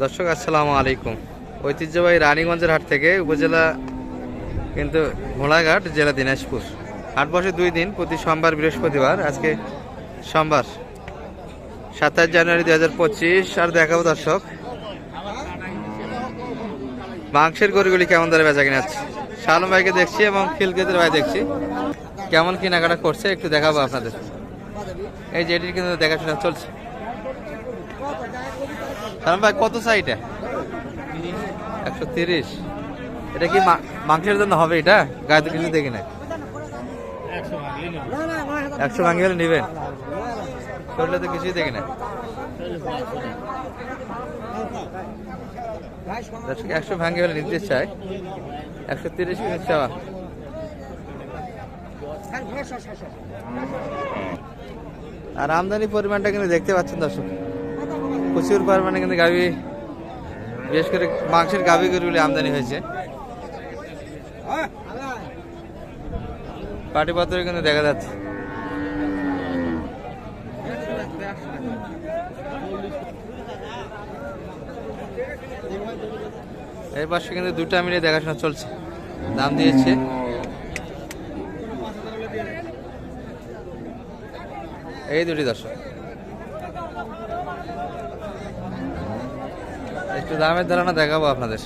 দর্শক আসসালামু আলাইকুম। ঐতিহ্যবাহী রানীগঞ্জের হাট থেকে উপজেলা কিন্তু ঘোড়াঘাট, জেলা দিনাজপুর। হাট বসে 2 দিন, প্রতি সোমবার বৃহস্পতিবার। আজকে সোমবার 27 জানুয়ারি 2025। আর দেখাবো দর্শক মাংসের গরুগুলি কেমন দরে বেচা কিনা আছে। শালম ভাইকে দেখছি এবং খিলকেদের ভাই দেখছি কেমন কেনাকাটা করছে, একটু দেখাবো আপনাদের। এই যে এটির কিন্তু দেখাশোনা চলছে। শালম ভাই কত চাই এটা? 130। এটা কি মাংসের জন্য হবে? এটা গায়ে তো কিছু দেখি না। 100 ভাঙি হলে নেবেন? শরীরে তো কিছুই দেখি না। 100 ভাঙি হলে নিতে চাই। 130 কিনে চাওয়া। আর আমদানি পরিমাণটা কিন্তু দেখতে পাচ্ছেন দর্শক, প্রচুর পরিমাণে কিন্তু গাভী, বিশেষ করে মাংসের গাভী গরুগুলি আমদানি হয়েছে। পাটিপত্র কিন্তু দেখা যাচ্ছে। এই পাশে কিন্তু দুটা মিলে দেখাশোনা চলছে, দাম দিয়েছে। এই দুটি দর্শক, একটু দামের ধারণা দেখাবো আপনাদের।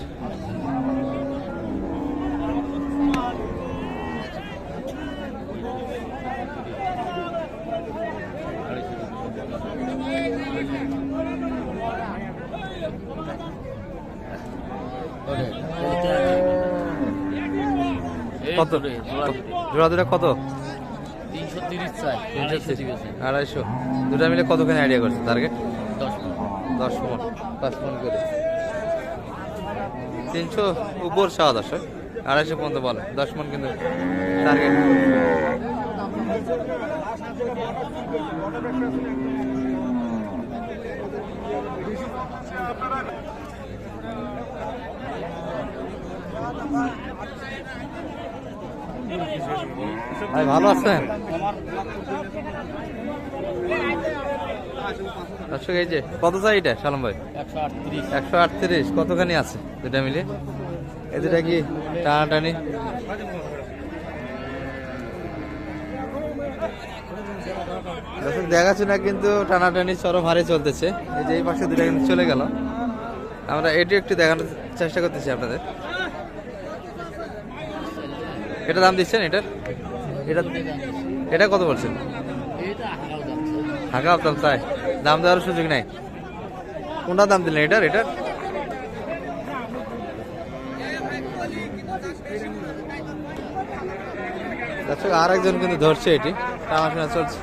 কত জোড়া দুটা? কত? 250। দুটা মিলে কতখানি আইডিয়া করছে টার্গেট? 10 মণ, 5 মণ করে। 300 উপর চাওয়া দর্শক, 250 পর্যন্ত বলে। 10 মণ কিন্তু টার্গেট। ভাই ভালো আছেন? দর্শক এই যে কত চাই এটা শালম ভাই? 138। কতখানি আছে দুটা মিলে? এই দুটা কি টানাটানি? দর্শক দেখাচ্ছে না কিন্তু টানাটানি চরম হারে চলতেছে। এই যে এই পাশে দুটা কিন্তু চলে গেল। আমরা এটি একটু দেখানোর চেষ্টা করতেছি আপনাদের। এটা দাম দিচ্ছেন এটার? এটা কত বলছেন? হাঁকা দাম চাই, দাম দেওয়ার সুযোগ নাই। কোনটা দাম দিলেন এটার? দর্শক আর একজন কিন্তু ধরছে, এটি টানাশোনা চলছে।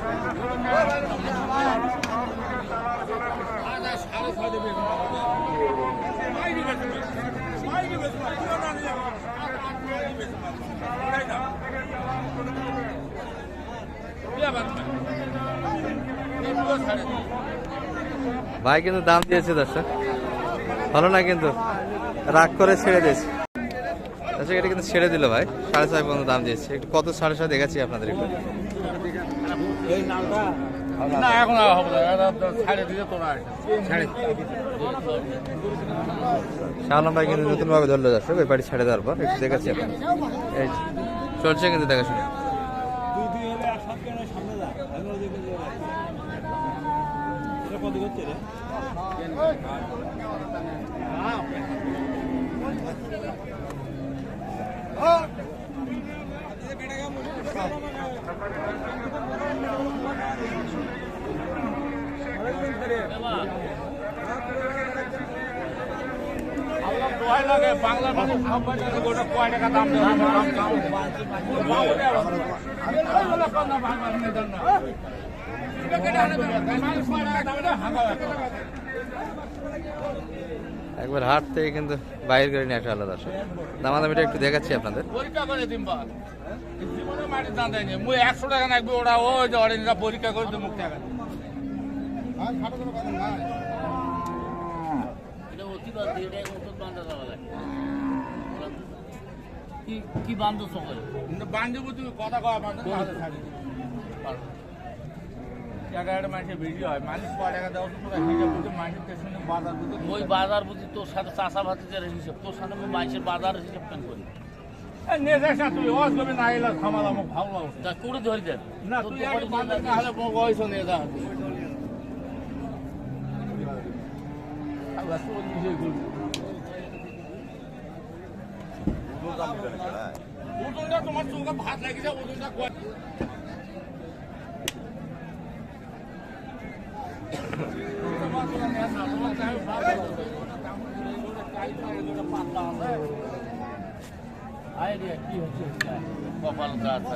ভাই কিন্তু দাম দিয়েছে দর্শক, ভালো না কিন্তু রাগ করে ছেড়ে দিয়েছে। আচ্ছা এটা কিন্তু ছেড়ে দিল ভাই, 6.5 পর্যন্ত দাম দিয়েছে। একটু কত 6.5 দেখাচ্ছি আপনাদের একটু। শালম ভাই কিন্তু নতুন ভাবে ধরলো দর্শক, ওই বাড়ি ছেড়ে দেওয়ার পর একটু দেখাচ্ছি আপনাদের। এই চলছে কিন্তু দেখাশোনা। বাংলা কয় টাকা দাম একবার হাট থেকে কিন্তু বাইরে করে নিয়ে আসা আলাদা। দামাদামিটা একটু দেখাচ্ছি আপনাদের। পরীক্ষা করে দিন বা জীবনে মাটির দাম দেয়নি। মুই 100 টাকা নাকবে, ওরা ওই যে অরেঞ্জরা পরীক্ষা করে তো মুখ টাকা। কি বান্ধব সকলে বান্ধব, তুমি কথা কওয়া বান্ধব। 11 মাসে ভিডিও হয়, মানুষ 5 টাকা দেওয়া, মানুষের পেছনে ওই বাজার বুঝি তোর সাথে চাষা ভাতিদের হিসাব, তোর সাথে আমি মাইসের বাজার হিসাব কেন করি? নিয়ে যাস না তুই, ওয়াজ করবি না, এলা খামাল আমার ভালো লাগছে তা করে ধরি দেন না। তুই আগে বাজার না হলে বয়স নিয়ে যা। আল্লাহ তোর নিজে করবি। ওজনটা তোমার চোখে ভাত লাগিয়েছে, ওজনটা কয়? আইডিয়া কি হচ্ছে কপাল গাছ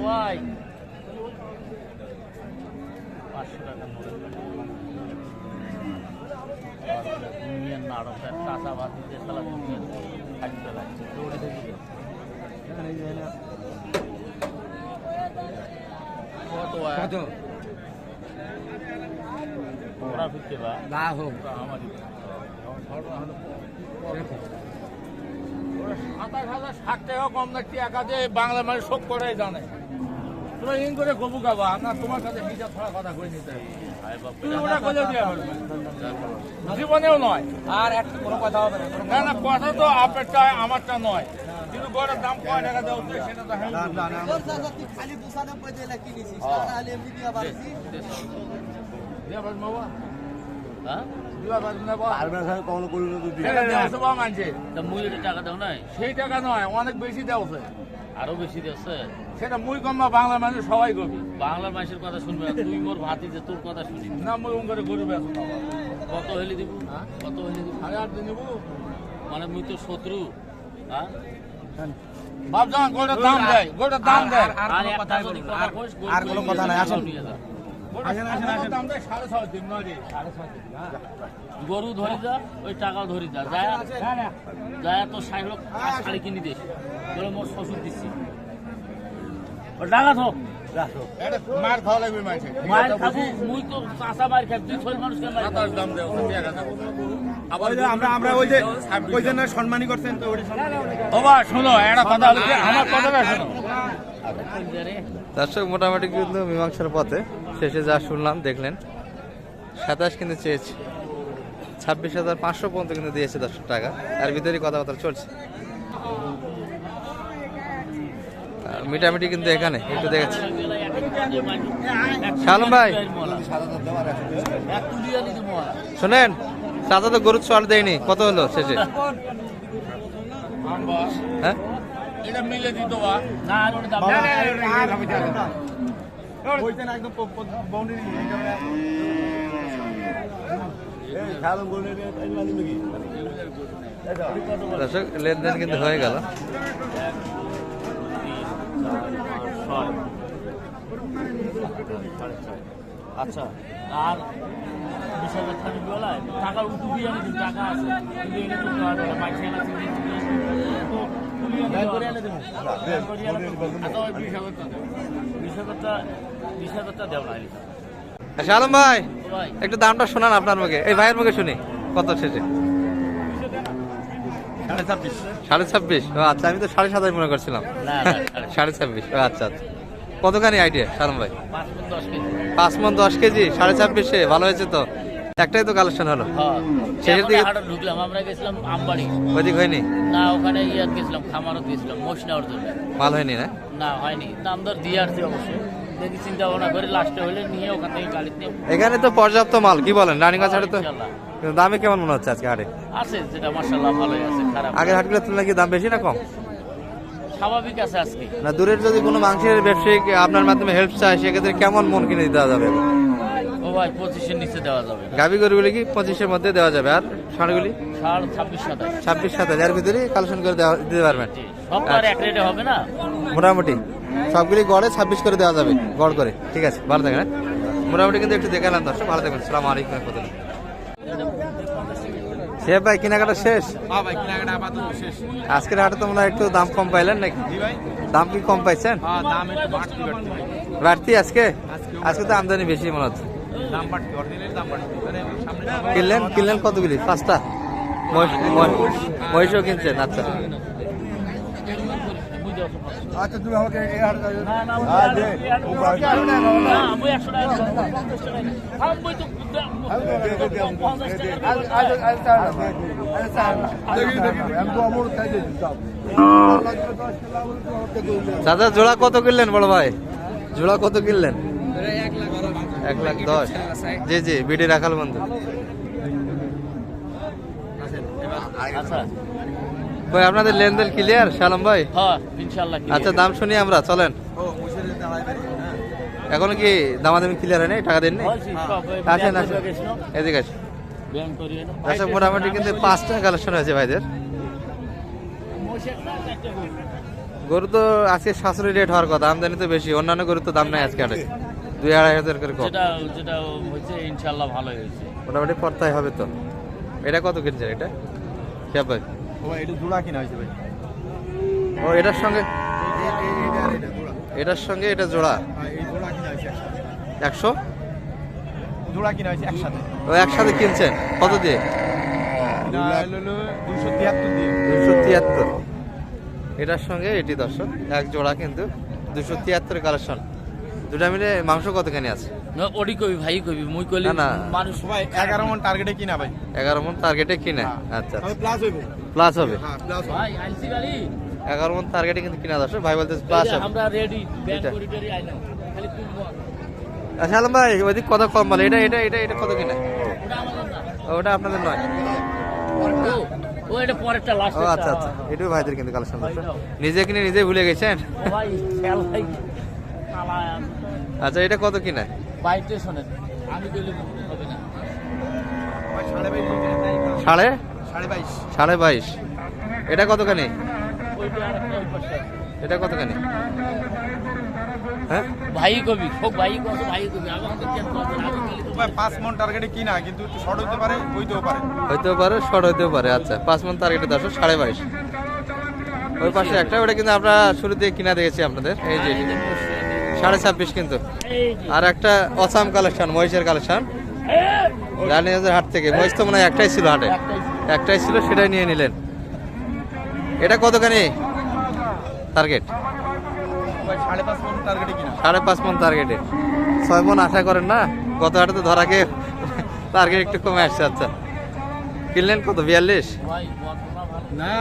ওয়াই 500 টাকা দুনিয়ার নাটকের চাষা ভাতিদের খেলা দুনিয়ার খাইতে লাগছে দৌড়ে দেখি কত ওরা ফিরতে বা না হোক আমারই 27,060 টাকা কম না, টাকা দিয়ে বাংলা মানে শোক করে জানে। তোমরা ইন করে গবু গাবা না, তোমার কাছে হিসাব ছাড়া কথা কই নিতে হবে। তুমি ওটা করে দিয়ে পারবে জীবনেও নয়। আর একটা কোনো কথা হবে না। না না, কথা তো আপনারটা আমারটা নয়, কিন্তু গড়ের দাম কয় টাকা দেওয়া উচিত সেটা তো হ্যাঁ খালি 95 দিয়ে কিনেছিস, তাহলে এমনি দিয়া পারছি। দিয়া পারবে বাবা, হ্যাঁ দিয়া পারবে না বাবা। পারবে না কখনো করলো না তুই সেটা দেওয়া আছে বাবা মানছে, তা মুই এটা টাকা দাও নাই সেই টাকা নয়, অনেক বেশি দেওয়া আছে। আরো বেশি দিচ্ছে সেটা মুই কম না, বাংলা মানুষ সবাই করবি বাংলার মানুষের কথা শুনবে না, তুই মোর ভাতি যে তোর কথা শুনি না। মুই উম করে গরিব আছো না বাবা। কত হলে দিব কত হলে দিব 1000 দিয়ে নেবো মানে মুই তো শত্রু হ্যাঁ বাপ জান, গোটার দাম দেয়, গোটার দাম দেয়। আর একটা যদি কথা কইস আর কোনো কথা নাই, আসেন। গোটার দাম দেয় 6.5 দিন নয় রে, 6.5 দিন। গরু ধরি যা ওই টাকাও ধরি যা যায় যায় তো 60 লোক শাড়ি কিনে দিস বলে মোর শ্বশুর দিচ্ছি ও টাকা থাক এটা মার খাওয়া লাগবে মাঝে। মায়ের খাবো মুই তো চাষা মার খাবি তুই ছোট মানুষকে মার 27 দাম দেয়, টাকা দেবো। আবার আমরা ওই যে ওই জন্য সম্মানই করছেন তো বাবা শোনো, একটা কথা হলো যে, আমার কথাটা শোনো। দর্শক মোটামুটি কিন্তু মীমাংসার পথে শেষে যা শুনলাম দেখলেন 27 কিন্তু চেয়েছে, 26,500 পর্যন্ত কিন্তু দিয়েছে 10 টাকা। আর ভিতরে কথাবার্তা চলছে, মিটামিটি কিন্তু এখানে একটু দেখেছি। শালম ভাই শোনেন, চাচা তো গরুর চল দেয়নি, কত হলো শেষে? হ্যাঁ এটা মিলে দিত বা না ওটা দাম একদম বাউন্ডারি খেলাম বলে নাকি দর্শক লেনদেন কিন্তু হয়ে গেল। আচ্ছা আর 20,000 টাকা বলায় টাকা উঠু দিয়ে আনি টাকা আছে কিন্তু এটা তো মাইছে না তো করে এনে দেবো 20,000 টাকা দেওয়া নাই শালম ভাই ভাই একটু দামটা শোনান আপনার মুখে, এই ভাইয়ের মুখে শুনি কত শেষে? 26.5। ও আচ্ছা, আমি তো 7.5 মনে করছিলাম। না 26.5। ও আচ্ছা আচ্ছা, কতখানি আইডিয়া শালম ভাই? 5 কেজি 5 মণ 10 কেজি 26.5-এ ভালো হয়েছে তো, একটাই তো কালেকশন হলো। হ্যাঁ শেষের দিকে হাটে ঢুকলাম, আমরা গেছিলাম আমবাড়ি, ওইদিক হয়নি, না ওখানে ইয়াত গেছিলাম খামারত গেছিলাম মোষ নেওয়ার জন্য, মাল হয়নি না? না হয়নি, দাম দর দিয়ে আসছি অবশ্যই, দেখি চিন্তা ভাবনা করে লাস্টে হলে নিয়ে ওখান থেকে গাড়িতে এখানে তো পর্যাপ্ত মাল, কি বলেন? রানিগঞ্জ হাটে তো ইনশাল্লাহ। কিন্তু দামে কেমন মনে হচ্ছে আজকে হাটে? আছে যেটা মাশাআল্লাহ ভালোই আছে, খারাপ না। আগের হাটগুলোর তুলনায় কি দাম বেশি না কম? স্বাভাবিক আছে আজকে। না দূরের যদি কোনো মাংসের ব্যবসায়িক আপনার মাধ্যমে হেল্প চায় সেক্ষেত্রে কেমন মন কিনে দেওয়া যাবে? ও ভাই 25-এর নিচে দেওয়া যাবে না, গাভী গরুগুলি কি 25-এর মধ্যে দেওয়া যাবে, আর ষাঁড়গুলি 26,000 26-27 এর ভিতরে কালেকশন করে দিতে পারবেন? সব তো আর এক রেটে হবে না, মোটামুটি সবগুলি গড়ে 26 করে দেওয়া যাবে, গড় করে। ঠিক আছে, ভালো থাকেন। মোটামুটি কিন্তু একটু দেখালাম দর্শক, ভালো থাকবেন। সালাম আলাইকুম রহমতুল্লাহ। সে ভাই কেনাকাটা শেষ? হ্যাঁ ভাই, কেনাকাটা আপাতত শেষ। আজকের হাটে তোমরা একটু দাম কম পাইলেন নাকি? জি ভাই, দাম কি কম পাইছেন? হ্যাঁ দাম একটু বাড়তি বাড়তি ভাই, বাড়তি আজকে? আজকে তো আমদানি বেশি মনে হচ্ছে। দাম বাড়তি, অরিজিনাল দাম বাড়তি। মানে সামনে কিনলেন কতগুলি? 5টা মহিষও কিনছেন? আচ্ছা, আচ্ছা তুমি আমাকে এই হাট না না হ্যাঁ, দে। না আমি 100 টাকা দেব, 50 টাকা নেই। থামবই তো 50 টাকা দাদা জোড়া কত কিনলেন বড় ভাই? জোড়া কত কিনলেন? 1,10,000। জি জি, বিডি রাখাল বন্ধু। আচ্ছা ভাই আপনাদের লেনদেন ক্লিয়ার শালম ভাই? হ্যাঁ ইনশাআল্লাহ আচ্ছা দাম শুনি আমরা, চলেন। এখনো কি দামাদামি ক্লিয়ার হয়নি? টাকা দেননি? আসেন আসেন, এদিকে আসেন। ব্যায়াম করিয়ে নাও আচ্ছা মোটামুটি কিন্তু 5টা কালেকশন হয়েছে ভাইদের। গরু তো আজকে সাশ্রয়ী রেট হওয়ার কথা, আমদানি তো বেশি, অন্যান্য গরু তো দাম নাই আজকে হাটে, 2-2.5 হাজার করে কম। যেটা যেটা হচ্ছে ইনশাআল্লাহ ভালোই হয়েছে। মোটামুটি পড়তাই হবে তো। এটা কত কিনছেন এটা? কে ভাই? ও ভাই এটা জোড়া কিনা হয়েছে ভাই। ও এটার সঙ্গে এটা জোড়া। এটার সঙ্গে এটা জোড়া হ্যাঁ, এই জোড়া কিনা হয়েছে একসাথে। 100? জোড়া কিনা হয়েছে একসাথে। ও একসাথে কিনছেন কত দিয়ে? এটা হলো 273 দিয়ে। 273। এটার সঙ্গে এটি দর্শক এক জোড়া কিন্তু 273 কালেকশন। দুটা মিলে মাংস কতখানি আছে? না ওডি কবি ভাই কবি মুই কইলি না, না। মানুষ ভাই 11 মন টার্গেটে কিনা ভাই। 11 মন টার্গেটে কিনে। আচ্ছা তবে প্লাস হইব। প্লাস হবে। হ্যাঁ প্লাস হবে। ভাই আইসি গাড়ি 11 মন টার্গেটে কিন্তু কিনা দর্শক, ভাই বলতে প্লাস হবে। আমরা রেডি ব্যাংক এটা। করিডোরে আইলাম খালি তুলবো আচ্ছা আলম ভাই ওইদিক কত কম বলে, এটা এটা এটা এটা কত কিনা? ওটা আমাদের না ওটা আপনাদের নয়। ও এটা পরেরটা লাস্ট ও আচ্ছা আচ্ছা, এটাও ভাইদের কিন্তু কালেকশন দর্শক। নিজে কিনে নিজে ভুলে গেছেন। ও ভাই খেল ভাই কালা আচ্ছা এটা কত কিনা? বাইতে শোনেন আমি কইলে হবে না ভাই 22.5 সাড়ে 22.5 22.5। এটা কতখানি? ওইটা আর একটা ওই পাশে আছে। এটা কতখানি? হ্যাঁ ভাই কবি হোক ভাই কত ভাই কবি আমাকে কেন করবেন আমি কইলে ভাই 5 মন টার্গেটে কিনা, কিন্তু একটু শর্ট হইতে পারে, হইতেও পারে। হইতেও পারে, শর্ট হইতেও পারে। আচ্ছা 5 মন টার্গেটে 22.5। ওই পাশে একটা, ওটা কিন্তু আমরা শুরুতে কিনা দিয়েছি আপনাদের, এই যে এটি। 26.5 কিন্তু। এই যে আর একটা অসাম কালেকশন, মহিষের কালেকশন, রানীগঞ্জের হাট থেকে। মহিষ তো মনে হয় একটাই ছিল হাটে, একটাই ছিল, সেটাই নিয়ে নিলেন। এটা কতখানি টার্গেট? ভাই 5.5 মন টার্গেটে কিনা। 5.5 মন টার্গেটে। 6 মন আশা করেন না? গত হাটে তো ধরা খেয়ে টার্গেট একটু কমে আসছে। আচ্ছা কিনলেন কত? 42? ভাই বর্তমান ভালো না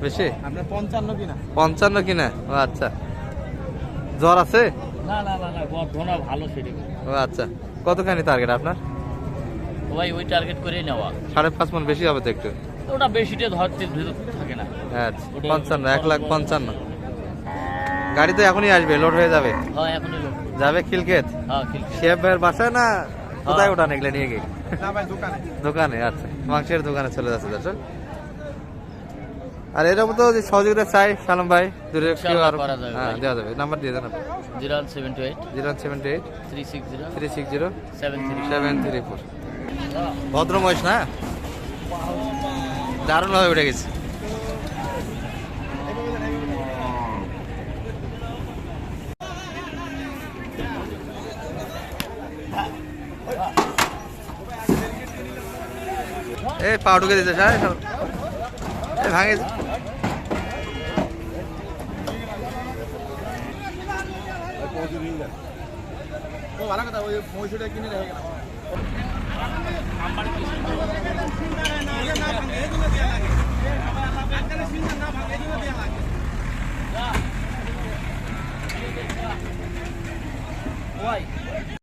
বেশি? আপনার 55 কিনা। 55 কিনা? ও আচ্ছা। জ্বর আছে? না না না না বর্ধনা ভালো সেটা ও আচ্ছা। কতখানি টার্গেট আপনার? ভাই ওই টার্গেট করে নেওয়া 5.5 মন বেশি হবে তো একটু। ওটা বেশিটা ধরতে ভিতর থাকে না আচ্ছা ওটা 55, 1,55,000। গাড়ি তো এখনই আসবে, লোড হয়ে যাবে। হ্যাঁ এখনই লোক যাবে খিলক্ষেত? হ্যাঁ ঠিক শেফ ভাইয়ের বাসায় না কোথায় ওটা নিয়ে নিয়ে গিয়ে? না ভাই দোকানে। দোকানে। আচ্ছা মাংসের দোকানে চলে যাচ্ছে দর্শক। আর এর মতো যে সহযোগিতা চাই সালাম ভাই, দূরে কেউ ইনশাআল্লাহ আরো, করা যাবে হ্যাঁ ভাই। দেওয়া যাবে। নাম্বার দিয়ে দেন আপনি। 078 078 360 360 73 734। ভদ্র মহিষ না? দারুণ ভাবে উঠে গেছে। এ পা ঢুকে দিতে চায়, ভাঙে। ও ভালো কথা, ওই মহিষটা কিনে রেখে গেলাম। ভাই